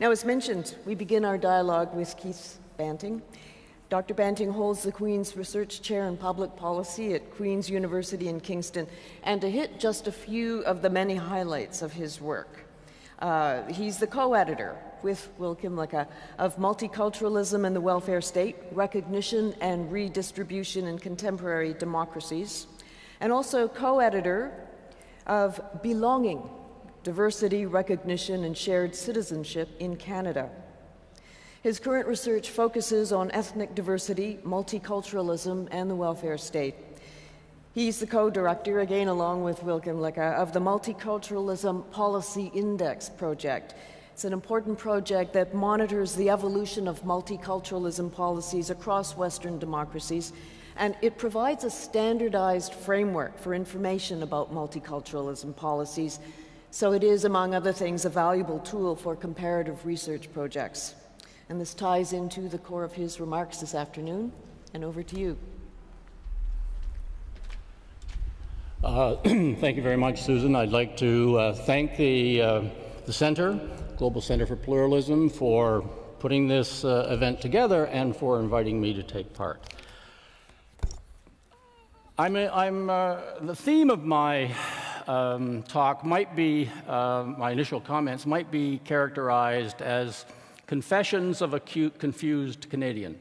Now, as mentioned, we begin our dialogue with Keith Banting. Dr. Banting holds the Queen's Research Chair in Public Policy at Queen's University in Kingston, and to hit just a few of the many highlights of his work. He's the co-editor with Will Kimlicka of Multiculturalism and the Welfare State, Recognition and Redistribution in Contemporary Democracies, and also co-editor of Belonging, Diversity, Recognition, and Shared Citizenship in Canada. His current research focuses on ethnic diversity, multiculturalism, and the welfare state. He's the co-director, again along with Will Kimlicka, of the Multiculturalism Policy Index project. It's an important project that monitors the evolution of multiculturalism policies across Western democracies, and it provides a standardized framework for information about multiculturalism policies. So it is, among other things, a valuable tool for comparative research projects. And this ties into the core of his remarks this afternoon. And over to you. Thank you very much, Susan. I'd like to thank the Center, Global Center for Pluralism, for putting this event together and for inviting me to take part. The theme of my talk might be, my initial comments might be characterized as confessions of a confused Canadian.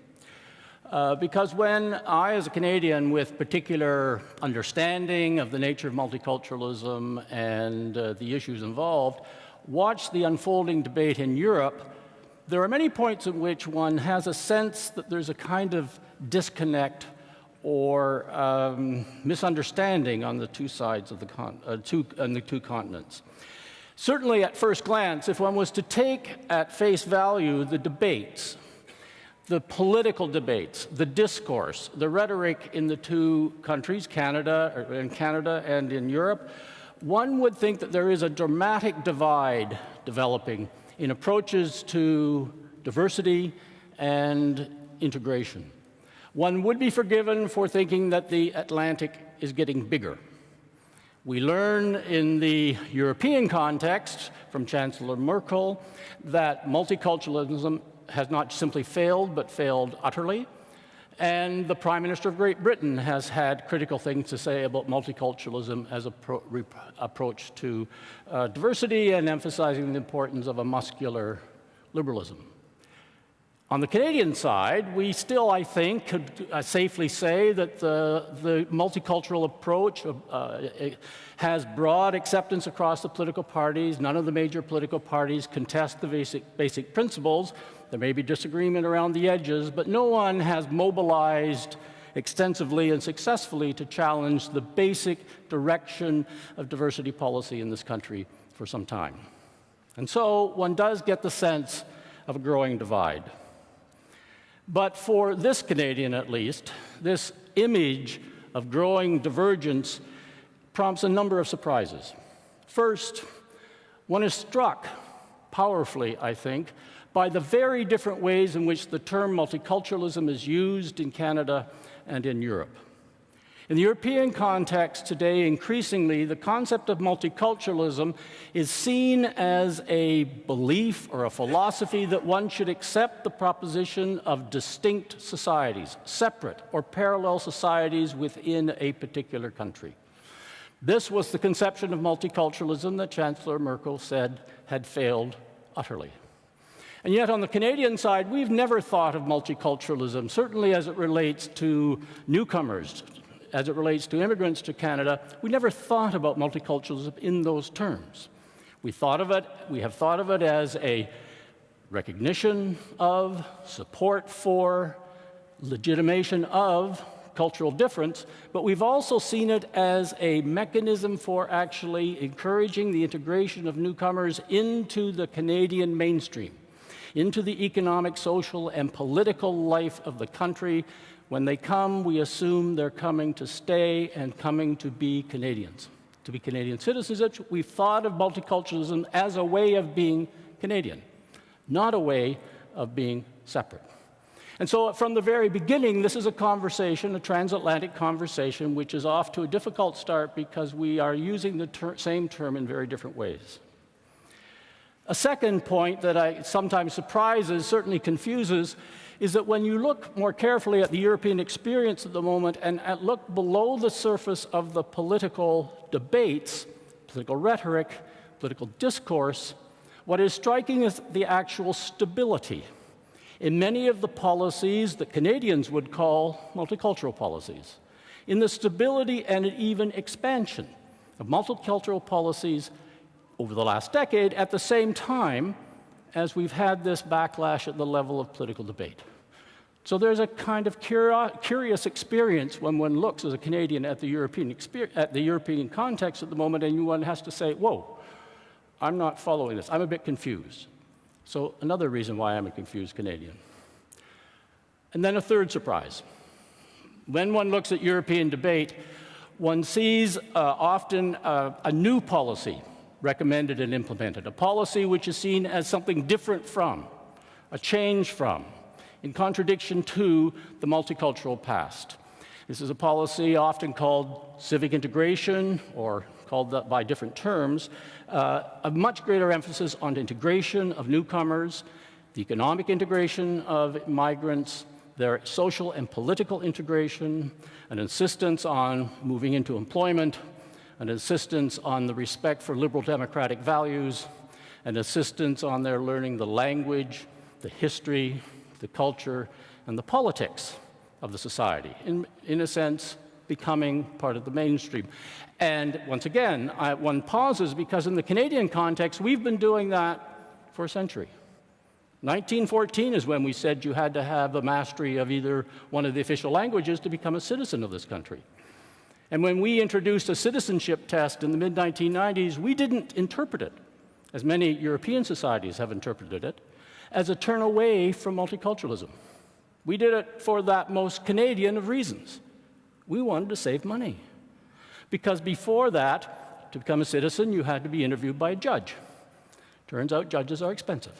Because when I, as a Canadian with particular understanding of the nature of multiculturalism and the issues involved, watch the unfolding debate in Europe, there are many points at which one has a sense that there's a kind of disconnect or misunderstanding on the two sides of the two continents. Certainly, at first glance, if one was to take at face value the debates, the political debates, the discourse, the rhetoric in the two countries, Canada and in Europe, one would think that there is a dramatic divide developing in approaches to diversity and integration. One would be forgiven for thinking that the Atlantic is getting bigger. We learn in the European context from Chancellor Merkel that multiculturalism has not simply failed, but failed utterly. And the Prime Minister of Great Britain has had critical things to say about multiculturalism as an approach to diversity and emphasizing the importance of a muscular liberalism. On the Canadian side, we still, I think, could safely say that the multicultural approach has broad acceptance across the political parties. None of the major political parties contest the basic principles. There may be disagreement around the edges, but no one has mobilized extensively and successfully to challenge the basic direction of diversity policy in this country for some time. And so one does get the sense of a growing divide. But for this Canadian, at least, this image of growing divergence prompts a number of surprises. First, one is struck powerfully, I think, by the very different ways in which the term multiculturalism is used in Canada and in Europe. In the European context today, increasingly, the concept of multiculturalism is seen as a belief or a philosophy that one should accept the proposition of distinct societies, separate or parallel societies within a particular country. This was the conception of multiculturalism that Chancellor Merkel said had failed utterly. And yet on the Canadian side, we've never thought of multiculturalism, certainly as it relates to newcomers, as it relates to immigrants to Canada. We never thought about multiculturalism in those terms. We have thought of it as a recognition of, support for, legitimation of cultural difference, but we've also seen it as a mechanism for actually encouraging the integration of newcomers into the Canadian mainstream, into the economic, social, and political life of the country. When they come, we assume they're coming to stay and coming to be Canadians, to be Canadian citizens. We've thought of multiculturalism as a way of being Canadian, not a way of being separate. And so from the very beginning, this is a conversation, a transatlantic conversation, which is off to a difficult start because we are using the same term in very different ways. A second point that I sometimes surprises, certainly confuses, is that when you look more carefully at the European experience at the moment and look below the surface of the political debates, political rhetoric, political discourse, what is striking is the actual stability in many of the policies that Canadians would call multicultural policies, in the stability and even expansion of multicultural policies over the last decade, at the same time as we've had this backlash at the level of political debate. So there's a kind of curious experience when one looks as a Canadian at the European context at the moment, and one has to say, whoa, I'm not following this. I'm a bit confused. So another reason why I'm a confused Canadian. And then a third surprise. When one looks at European debate, one sees often a new policy recommended and implemented, a policy which is seen as something different from, a change from, in contradiction to the multicultural past. This is a policy often called civic integration, or called that by different terms, a much greater emphasis on integration of newcomers, the economic integration of migrants, their social and political integration, an insistence on moving into employment, an insistence on the respect for liberal democratic values, an insistence on their learning the language, the history, the culture, and the politics of the society, in a sense, becoming part of the mainstream. And once again, one pauses because in the Canadian context, we've been doing that for a century. 1914 is when we said you had to have a mastery of either one of the official languages to become a citizen of this country. And when we introduced a citizenship test in the mid-1990s, we didn't interpret it, as many European societies have interpreted it, as a turn away from multiculturalism. We did it for that most Canadian of reasons. We wanted to save money. Because before that, to become a citizen, you had to be interviewed by a judge. Turns out judges are expensive.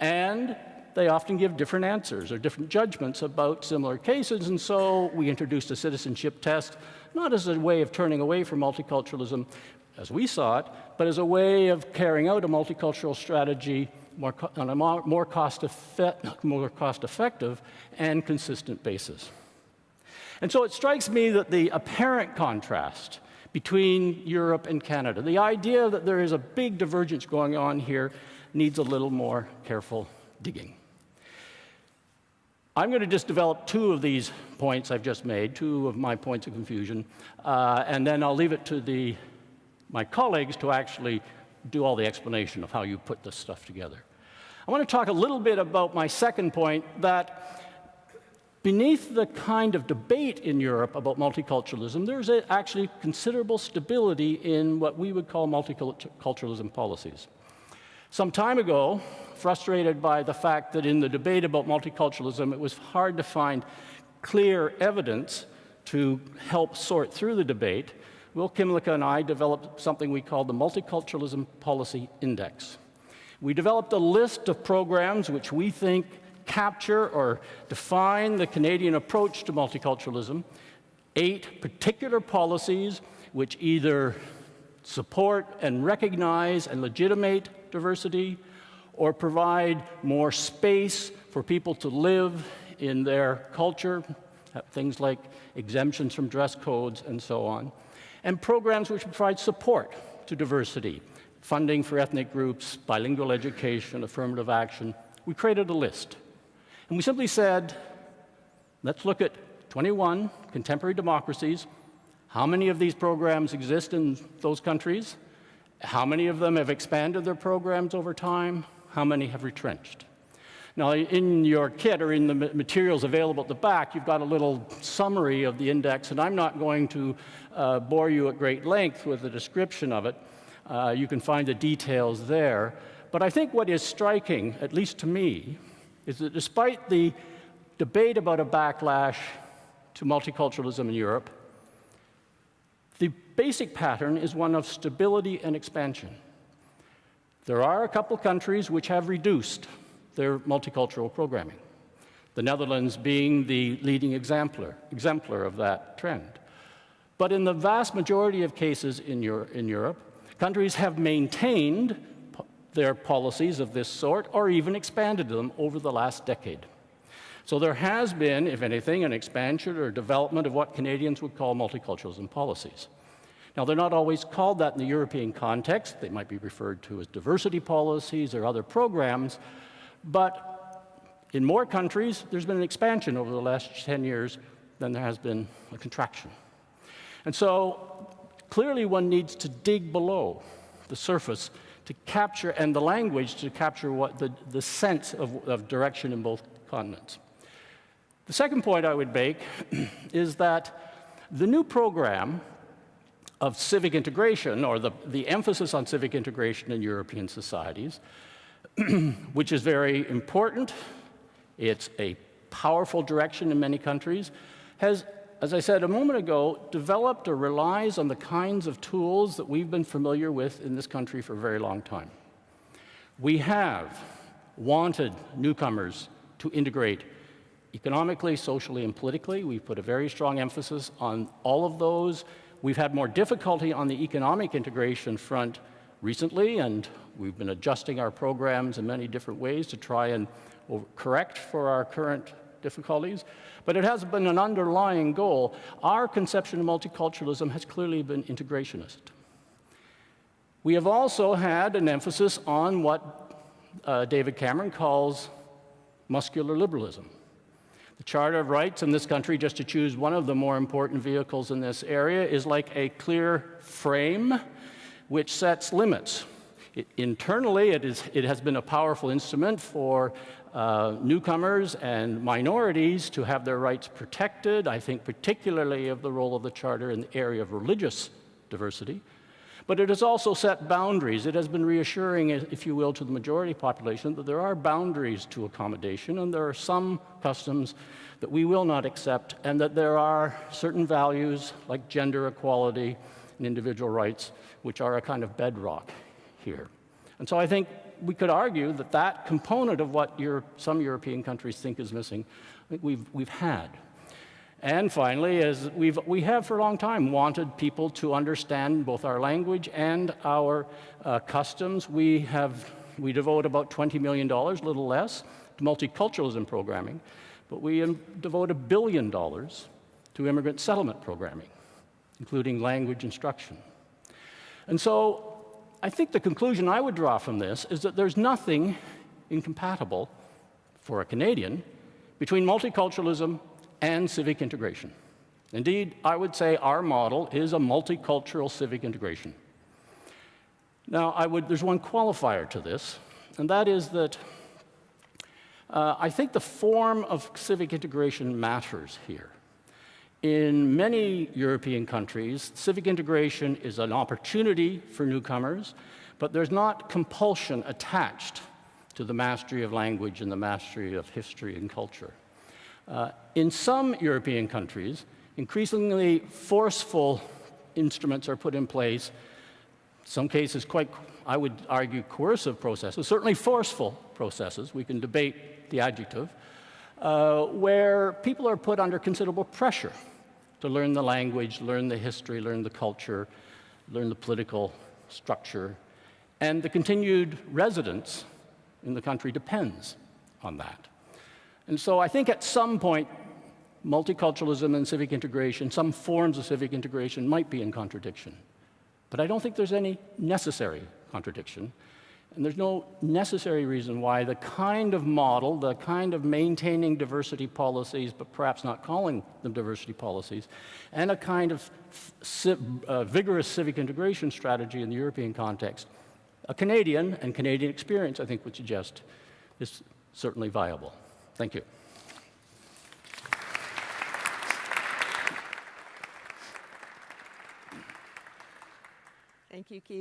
And they often give different answers or different judgments about similar cases, and so we introduced a citizenship test, not as a way of turning away from multiculturalism as we saw it, but as a way of carrying out a multicultural strategy on a more cost-effective and consistent basis. And so it strikes me that the apparent contrast between Europe and Canada, the idea that there is a big divergence going on here, needs a little more careful digging. I'm going to just develop two of these points I've just made, two of my points of confusion, and then I'll leave it to my colleagues to actually do all the explanation of how you put this stuff together. I want to talk a little bit about my second point, that beneath the kind of debate in Europe about multiculturalism, there's actually considerable stability in what we would call multiculturalism policies. Some time ago, frustrated by the fact that in the debate about multiculturalism, it was hard to find clear evidence to help sort through the debate, Will Kimlicka and I developed something we call the Multiculturalism Policy Index. We developed a list of programs which we think capture or define the Canadian approach to multiculturalism, 8 particular policies which either support and recognize and legitimate diversity, or provide more space for people to live in their culture, things like exemptions from dress codes and so on, and programs which provide support to diversity, funding for ethnic groups, bilingual education, affirmative action. We created a list. And we simply said, let's look at 21 contemporary democracies. How many of these programs exist in those countries? How many of them have expanded their programs over time? How many have retrenched? Now, in your kit or in the materials available at the back, you've got a little summary of the index, and I'm not going to bore you at great length with the description of it. You can find the details there. But I think what is striking, at least to me, is that despite the debate about a backlash to multiculturalism in Europe, the basic pattern is one of stability and expansion. There are a couple countries which have reduced their multicultural programming, the Netherlands being the leading exemplar of that trend. But in the vast majority of cases in Europe, countries have maintained their policies of this sort or even expanded them over the last decade. So there has been, if anything, an expansion or development of what Canadians would call multiculturalism policies. Now, they're not always called that in the European context. They might be referred to as diversity policies or other programs, but in more countries, there's been an expansion over the last 10 years than there has been a contraction. And so clearly one needs to dig below the surface to capture, and the language to capture what the sense of direction in both continents. The second point I would make is that the new program of civic integration, or the emphasis on civic integration in European societies, which is very important, it's a powerful direction in many countries, has, as I said a moment ago, developed or relies on the kinds of tools that we've been familiar with in this country for a very long time. We have wanted newcomers to integrate economically, socially, and politically. We've put a very strong emphasis on all of those. We've had more difficulty on the economic integration front recently, and we've been adjusting our programs in many different ways to try and correct for our current difficulties. But it has been an underlying goal. Our conception of multiculturalism has clearly been integrationist. We have also had an emphasis on what David Cameron calls muscular liberalism. The Charter of Rights in this country, just to choose one of the more important vehicles in this area, is like a clear frame which sets limits. Internally, it has been a powerful instrument for newcomers and minorities to have their rights protected. I think particularly of the role of the Charter in the area of religious diversity. But it has also set boundaries. It has been reassuring, if you will, to the majority population that there are boundaries to accommodation, and there are some customs that we will not accept, and that there are certain values like gender equality and individual rights, which are a kind of bedrock here. And so I think we could argue that that component of what some European countries think is missing, I think we've had. And finally, as we have for a long time wanted people to understand both our language and our customs. We devote about $20 million, a little less, to multiculturalism programming, but we devote $1 billion to immigrant settlement programming, including language instruction. And so I think the conclusion I would draw from this is that there's nothing incompatible for a Canadian between multiculturalism and civic integration. Indeed, I would say our model is a multicultural civic integration. Now, there's one qualifier to this, and that is that I think the form of civic integration matters here. In many European countries, civic integration is an opportunity for newcomers, but there's not compulsion attached to the mastery of language and the mastery of history and culture. In some European countries, increasingly forceful instruments are put in place, in some cases quite, I would argue, coercive processes, certainly forceful processes, we can debate the adjective, where people are put under considerable pressure to learn the language, learn the history, learn the culture, learn the political structure, and the continued residence in the country depends on that. And so I think at some point, multiculturalism and civic integration, some forms of civic integration might be in contradiction. But I don't think there's any necessary contradiction. And there's no necessary reason why the kind of model, the kind of maintaining diversity policies, but perhaps not calling them diversity policies, and a kind of vigorous civic integration strategy in the European context, a Canadian and Canadian experience, I think, would suggest is certainly viable. Thank you. Thank you, Keith.